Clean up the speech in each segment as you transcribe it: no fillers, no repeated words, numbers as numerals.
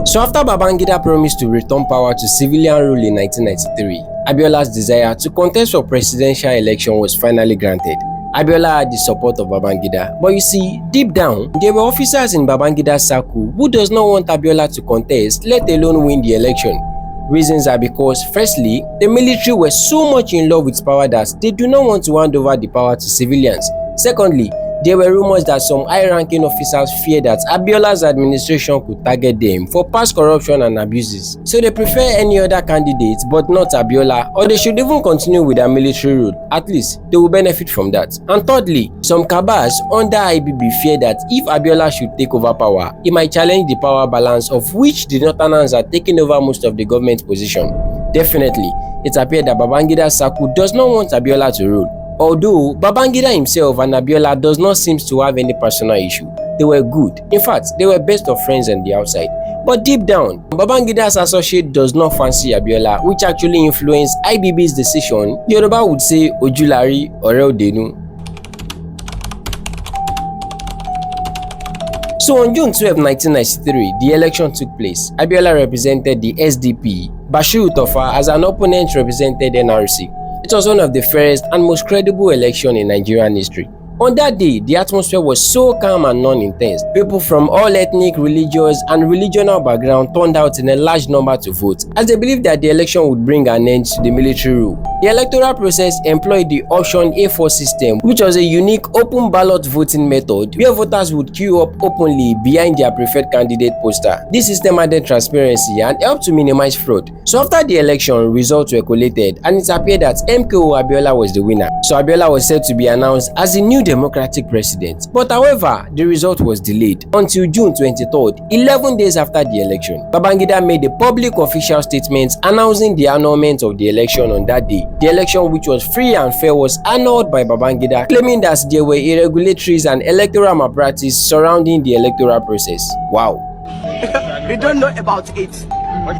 So after Babangida promised to return power to civilian rule in 1993, Abiola's desire to contest for presidential election was finally granted. Abiola had the support of Babangida, but you see, deep down, there were officers in Babangida's circle who does not want Abiola to contest, let alone win the election. Reasons are because, firstly, the military were so much in love with power that they do not want to hand over the power to civilians. Secondly, there were rumors that some high-ranking officers feared that Abiola's administration could target them for past corruption and abuses. So they prefer any other candidate but not Abiola, or they should even continue with their military rule. At least, they will benefit from that. And thirdly, some cabals under IBB fear that if Abiola should take over power, he might challenge the power balance of which the Northerners are taking over most of the government position. Definitely, it appeared that Babangida's circle does not want Abiola to rule. Although Babangida himself and Abiola does not seem to have any personal issue. They were good. In fact, they were best of friends on the outside. But deep down, Babangida's associate does not fancy Abiola, which actually influenced IBB's decision. Yoruba would say Ojulari or Denu. So on June 12, 1993, the election took place. Abiola represented the SDP. Bashir Tofa as an opponent represented NRC. It was one of the fairest and most credible elections in Nigerian history. On that day, the atmosphere was so calm and non-intense. People from all ethnic, religious, and regional backgrounds turned out in a large number to vote, as they believed that the election would bring an end to the military rule. The electoral process employed the option A4 system, which was a unique open ballot voting method where voters would queue up openly behind their preferred candidate poster. This system added transparency and helped to minimize fraud. So after the election, results were collated and it appeared that M.K.O Abiola was the winner. So Abiola was said to be announced as the new democratic president. But however, the result was delayed until June 23rd, 11 days after the election. Babangida made a public official statement announcing the annulment of the election on that day. The election, which was free and fair, was annulled by Babangida, claiming that there were irregularities and electoral malpractice surrounding the electoral process. Wow. We don't know about it.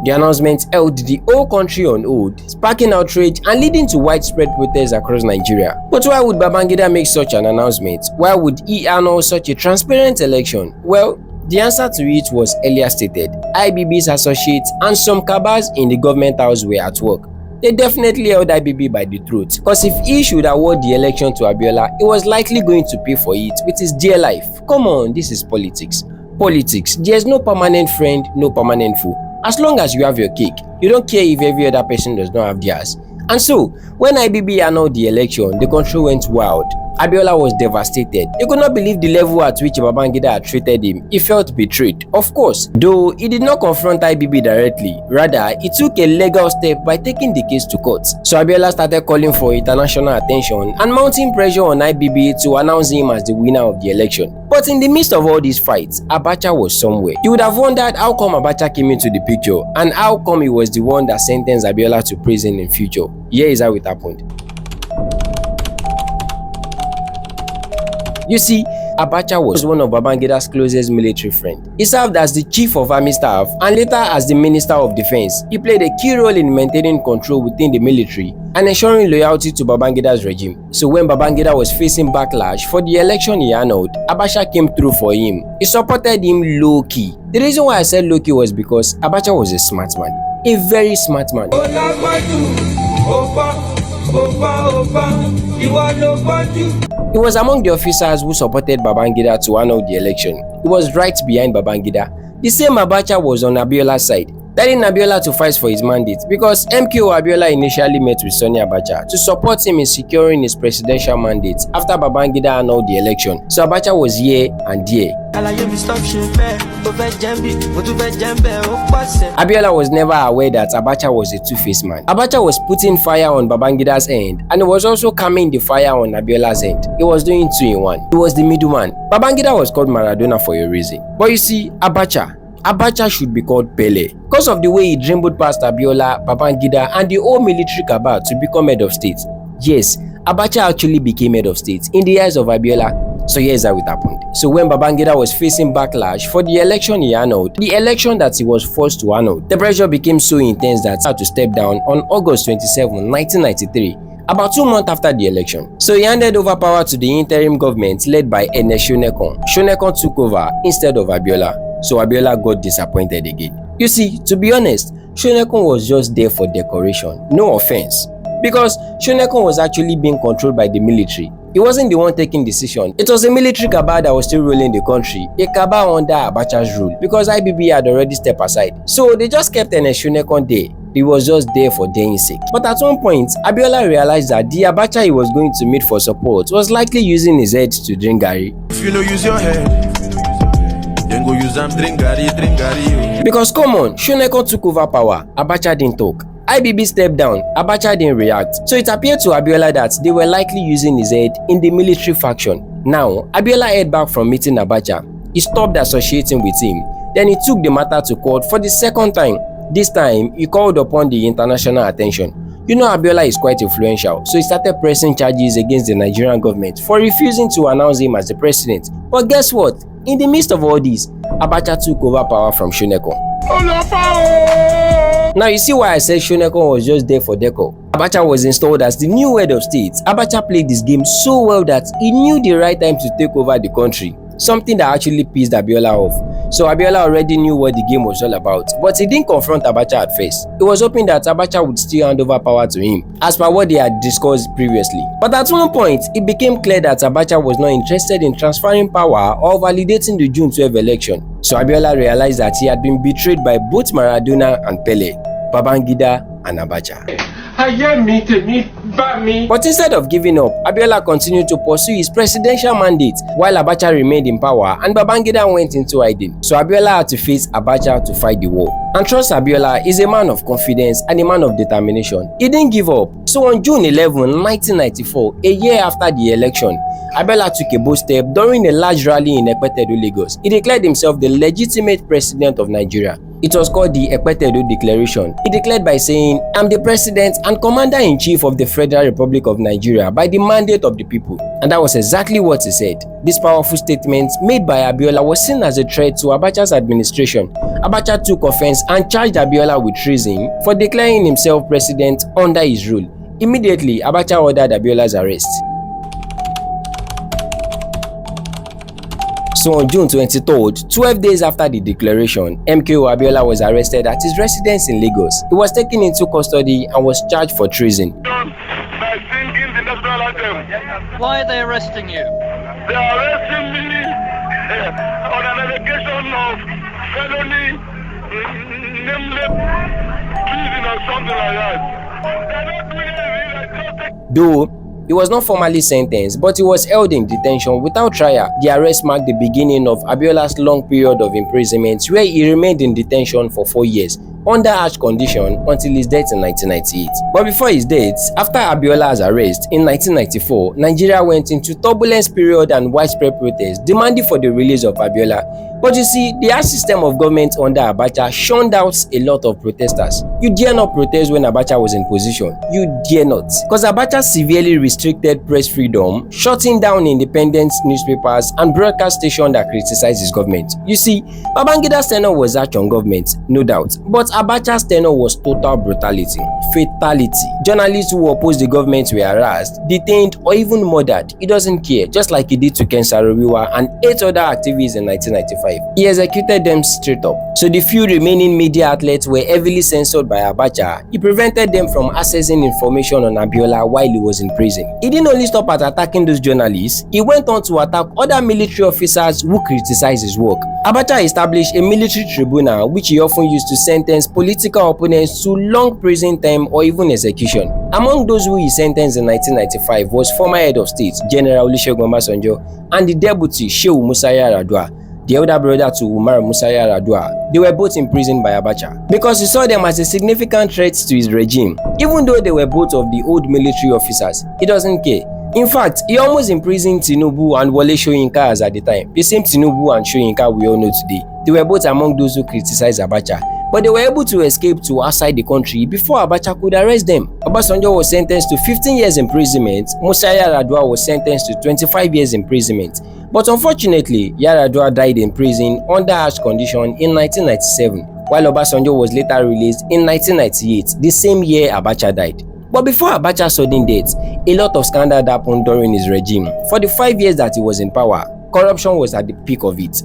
The announcement held the whole country on hold, sparking outrage and leading to widespread protests across Nigeria. But why would Babangida make such an announcement? Why would he annul such a transparent election? Well, the answer to it was earlier stated. IBB's associates and some cabals in the government house were at work. They definitely held IBB by the throat, because if he should award the election to Abiola, he was likely going to pay for it with his dear life. Come on, this is politics. Politics, there's no permanent friend, no permanent foe. As long as you have your cake, you don't care if every other person does not have theirs. And so, when IBB annulled the election, the country went wild. Abiola was devastated. He could not believe the level at which Babangida had treated him. He felt betrayed, of course, though he did not confront IBB directly. Rather, he took a legal step by taking the case to court. So Abiola started calling for international attention and mounting pressure on IBB to announce him as the winner of the election. But in the midst of all these fights, Abacha was somewhere. You would have wondered how come Abacha came into the picture and how come he was the one that sentenced Abiola to prison in future. Here is how it happened. You see, Abacha was one of Babangida's closest military friends. He served as the chief of army staff and later as the minister of defense. He played a key role in maintaining control within the military and ensuring loyalty to Babangida's regime. So when Babangida was facing backlash for the election he annulled, Abacha came through for him. He supported him low-key. The reason why I said low-key was because Abacha was a smart man. A very smart man. He was among the officers who supported Babangida to annul the election. He was right behind Babangida. The same Abacha was on Abiola's side, telling Abiola to fight for his mandate because M.K.O Abiola initially met with Sani Abacha to support him in securing his presidential mandate after Babangida annulled the election. So Abacha was here and there. Abiola was never aware that Abacha was a two-faced man. Abacha was putting fire on Babangida's end and he was also calming the fire on Abiola's end. He was doing two in one. He was the middleman. Babangida was called Maradona for a reason. But you see, Abacha should be called Pele because of the way he dribbled past Abiola, Babangida, and the whole military cabal to become head of state. Yes, Abacha actually became head of state in the eyes of Abiola. So here's how it happened. So when Babangida was facing backlash for the election he annulled, the election that he was forced to annul, the pressure became so intense that he had to step down on August 27, 1993. About 2 months after the election. So he handed over power to the interim government led by Shonekon. Shonekon took over instead of Abiola. So Abiola got disappointed again. You see, to be honest, Shonekun was just there for decoration, no offense. Because Shonekun was actually being controlled by the military. He wasn't the one taking decision. It was a military cabal that was still ruling the country, a cabal under Abacha's rule, because IBB had already stepped aside. So they just kept Shonekun there. He was just there for their sake. But at one point, Abiola realized that the Abacha he was going to meet for support was likely using his head to drink garri. If you don't use your head, then go use them drink garri. Because come on, Shonekun took over power, Abacha didn't talk. IBB stepped down, Abacha didn't react. So it appeared to Abiola that they were likely using his head in the military faction. Now, Abiola heard back from meeting Abacha. He stopped associating with him. Then he took the matter to court for the second time. This time, he called upon the international attention. You know Abiola is quite influential, so he started pressing charges against the Nigerian government for refusing to announce him as the president. But guess what? In the midst of all this, Abacha took over power from Shonekun. Now you see why I said Shonekun was just there for deco. Abacha was installed as the new head of state. Abacha played this game so well that he knew the right time to take over the country. Something that actually pissed Abiola off. So Abiola already knew what the game was all about, but he didn't confront Abacha at first. He was hoping that Abacha would still hand over power to him, as per what they had discussed previously. But at one point, it became clear that Abacha was not interested in transferring power or validating the June 12 election. So Abiola realized that he had been betrayed by both Maradona and Pele, Babangida and Abacha. But instead of giving up, Abiola continued to pursue his presidential mandate while Abacha remained in power and Babangida went into hiding. So Abiola had to face Abacha to fight the war. And trust Abiola is a man of confidence and a man of determination. He didn't give up. So on June 11, 1994, a year after the election, Abiola took a bold step during a large rally in Ekpetedo, Lagos. He declared himself the legitimate president of Nigeria. It was called the Ekpetedo Declaration. He declared by saying, "I'm the president and commander-in-chief of the Federal Republic of Nigeria by the mandate of the people." And that was exactly what he said. This powerful statement made by Abiola was seen as a threat to Abacha's administration. Abacha took offense and charged Abiola with treason for declaring himself president under his rule. Immediately, Abacha ordered Abiola's arrest. So on June 23rd, 12 days after the declaration, M.K.O. Abiola was arrested at his residence in Lagos. He was taken into custody and was charged for treason. By singing the national anthem. Why are they arresting you? They are arresting me on an allegation of felony, nameless treason or something like that. They're not doing anything. Though he was not formally sentenced, but he was held in detention without trial. The arrest marked the beginning of Abiola's long period of imprisonment, where he remained in detention for 4 years under harsh conditions until his death in 1998. But before his death, after Abiola's arrest in 1994, Nigeria went into turbulence period and widespread protests demanding for the release of Abiola. But you see, the harsh system of government under Abacha shunned out a lot of protesters. You dare not protest when Abacha was in position. You dare not. Because Abacha severely restricted press freedom, shutting down independent newspapers and broadcast stations that criticized his government. You see, Babangida's tenure was harsh on government, no doubt. But Abacha's tenure was total brutality, fatality. Journalists who opposed the government were harassed, detained, or even murdered. He doesn't care, just like he did to Ken Saro-Wiwa and 8 other activists in 1995. He executed them straight up. So the few remaining media outlets were heavily censored by Abacha. He prevented them from accessing information on Abiola while he was in prison. He didn't only stop at attacking those journalists, he went on to attack other military officers who criticized his work. Abacha established a military tribunal which he often used to sentence political opponents to long prison time or even execution. Among those who he sentenced in 1995 was former head of state General Olusegun Obasanjo and the deputy Shehu Musa Yar'Adua, the elder brother to Umar Musa Yar'Adua. They were both imprisoned by Abacha because he saw them as a significant threat to his regime. Even though they were both of the old military officers, he doesn't care. In fact, he almost imprisoned Tinubu and Wole Soyinka at the time. The same Tinubu and Soyinka we all know today. They were both among those who criticized Abacha, but they were able to escape to outside the country before Abacha could arrest them. Obasanjo was sentenced to 15 years imprisonment. Musa Yar'Adua was sentenced to 25 years imprisonment. But unfortunately, Yar'Adua died in prison under harsh conditions in 1997, while Obasanjo was later released in 1998, the same year Abacha died. But before Abacha's sudden death, a lot of scandal happened during his regime. For the 5 years that he was in power, corruption was at the peak of it.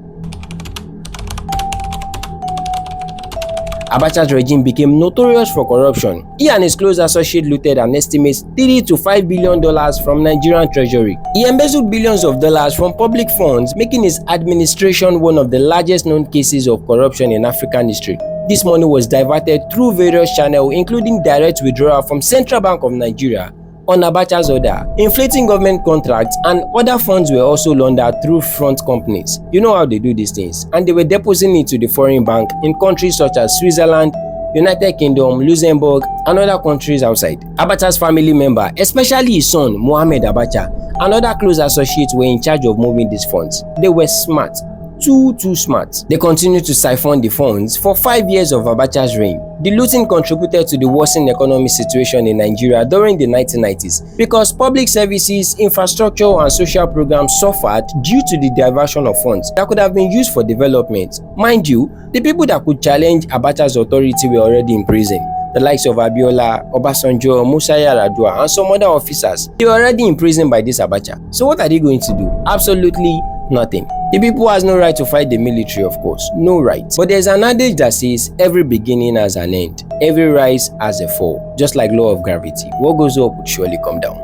Abacha's regime became notorious for corruption. He and his close associate looted an estimated $3 to $5 billion from Nigerian treasury. He embezzled billions of dollars from public funds, making his administration one of the largest known cases of corruption in African history. This money was diverted through various channels, including direct withdrawal from Central Bank of Nigeria on Abacha's order, inflating government contracts, and other funds were also laundered through front companies. You know how they do these things, and they were depositing it to the foreign bank in countries such as Switzerland, United Kingdom, Luxembourg, and other countries outside. Abacha's family member, especially his son Mohammed Abacha, and other close associates were in charge of moving these funds. They were smart. Too smart. They continued to siphon the funds for 5 years of Abacha's reign. The looting contributed to the worsening economic situation in Nigeria during the 1990s because public services, infrastructure, and social programs suffered due to the diversion of funds that could have been used for development. Mind you, the people that could challenge Abacha's authority were already in prison. The likes of Abiola, Obasanjo, Musa Yar'Adua, and some other officers. They were already in prison by this Abacha. So what are they going to do? Absolutely nothing. The people has no right to fight the military, of course, no right. But there's an adage that says every beginning has an end, every rise has a fall. Just like law of gravity, what goes up would surely come down.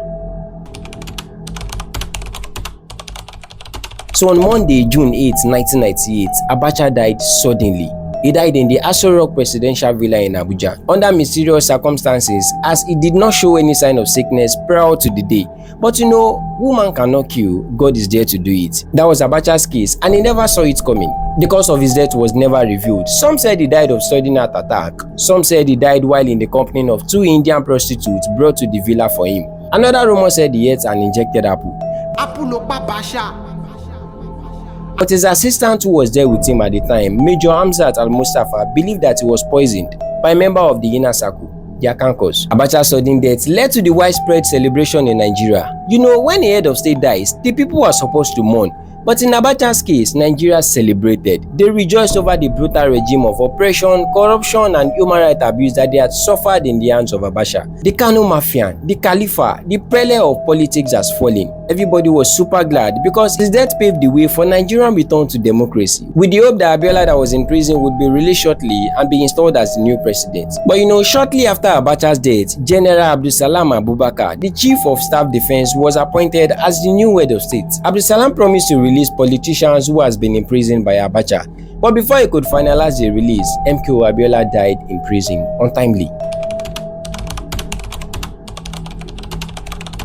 So on Monday, June 8, 1998, Abacha died suddenly. He died in the Aso Rock presidential villa in Abuja under mysterious circumstances, as he did not show any sign of sickness prior to the day. But you know, woman cannot kill, God is there to do it. That was Abacha's case, and he never saw it coming. The cause of his death was never revealed. Some said he died of sudden heart attack. Some said he died while in the company of 2 Indian prostitutes brought to the villa for him. Another rumor said he ate an injected apple. But his assistant who was there with him at the time, Major Hamzat Al-Mustafa, believed that he was poisoned by a member of the inner circle, the Akankos. Abacha's sudden death led to the widespread celebration in Nigeria. You know, when a head of state dies, the people are supposed to mourn. But in Abacha's case, Nigeria celebrated. They rejoiced over the brutal regime of oppression, corruption, and human rights abuse that they had suffered in the hands of Abacha. The Kano Mafian, the Khalifa, the prelate of politics has fallen. Everybody was super glad because his death paved the way for Nigerian return to democracy, with the hope that Abiola that was in prison would be released shortly and be installed as the new president. But you know, shortly after Abacha's death, General Abdulsalam Abubakar, the chief of staff defense, was appointed as the new head of state. Abdulsalam promised to release politicians who has been imprisoned by Abacha. But before he could finalize the release, M.K.O Abiola died in prison untimely.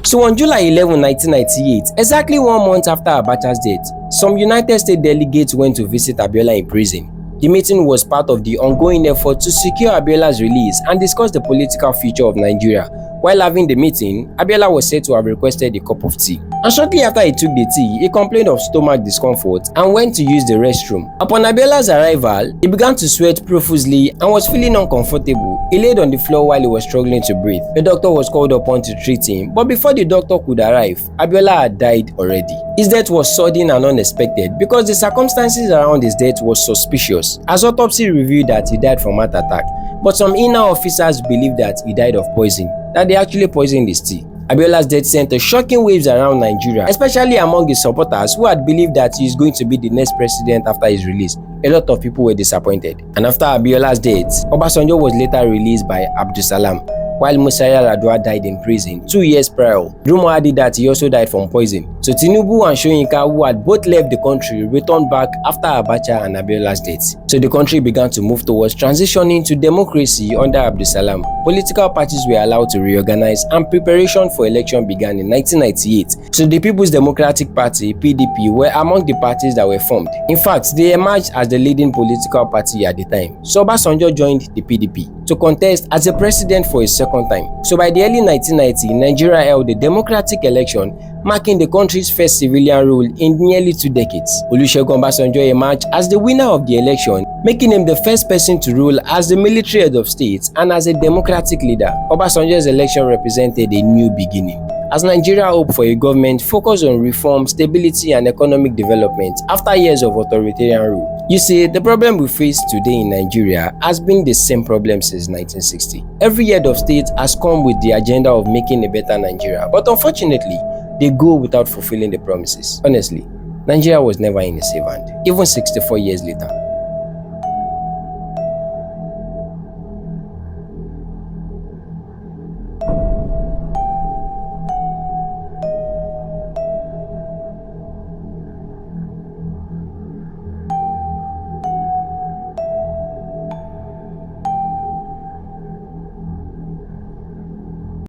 So on July 11, 1998, exactly 1 month after Abacha's death, some United States delegates went to visit Abiola in prison. The meeting was part of the ongoing effort to secure Abiola's release and discuss the political future of Nigeria. While having the meeting, Abiola was said to have requested a cup of tea. And shortly after he took the tea, he complained of stomach discomfort and went to use the restroom. Upon Abiola's arrival, he began to sweat profusely and was feeling uncomfortable. He laid on the floor while he was struggling to breathe. The doctor was called upon to treat him, but before the doctor could arrive, Abiola had died already. His death was sudden and unexpected because the circumstances around his death was suspicious, as autopsy revealed that he died from heart attack. But some inner officers believed that he died of poison, that they actually poisoned his tea. Abiola's death sent shocking waves around Nigeria, especially among his supporters who had believed that he is going to be the next president after his release. A lot of people were disappointed. And after Abiola's death, Obasanjo was later released by Abdulsalam, while Musa Yar'Adua died in prison 2 years prior. Rumor had it that he also died from poison. So Tinubu and Soyinka, who had both left the country, returned back after Abacha and Abiola's death. So the country began to move towards transitioning to democracy under Abdulsalam. Political parties were allowed to reorganize and preparation for election began in 1998. So the People's Democratic Party, PDP, were among the parties that were formed. In fact, they emerged as the leading political party at the time. So Obasanjo joined the PDP to contest as a president for a second time. So by the early 1990s, Nigeria held a democratic election, marking the country's first civilian rule in nearly 2 decades. Olusegun Obasanjo emerged as the winner of the election, making him the first person to rule as the military head of state and as a democratic leader. Obasanjo's election represented a new beginning, as Nigeria hoped for a government focused on reform, stability, and economic development after years of authoritarian rule. You see, the problem we face today in Nigeria has been the same problem since 1960. Every head of state has come with the agenda of making a better Nigeria, but unfortunately, they go without fulfilling the promises. Honestly, Nigeria was never in a safe hand, even 64 years later.